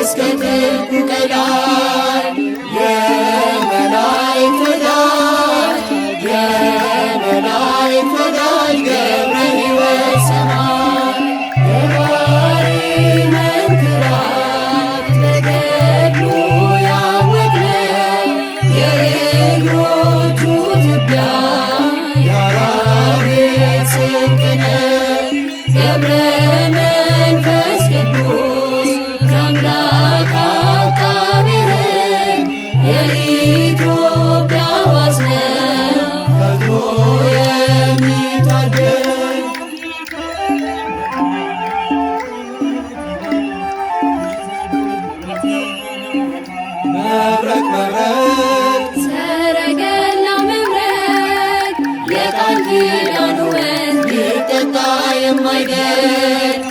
እስከ ጥልቁ ቀላይ የመላእክት ወዳጅ የመላእክት ወዳጅ ገብረ ሕይወት ሰማይ የባሕሪ መንክራት በገድሉ ያወቅነው የእግሮቹ ትቢያ የአራዊት ስንቅ ነው። ገብረ መንፈስ ቅዱስ ከአምላክ አቃቤ ሕግ የኢትዮጵያ ዋስ ነው ፈጥኖ የሚታደግ መብረቅ መብረቅ ሰረገላ መብረቅ የቃል ኪዳኑ ወንዝ ሊጠጣ የማይደርቅ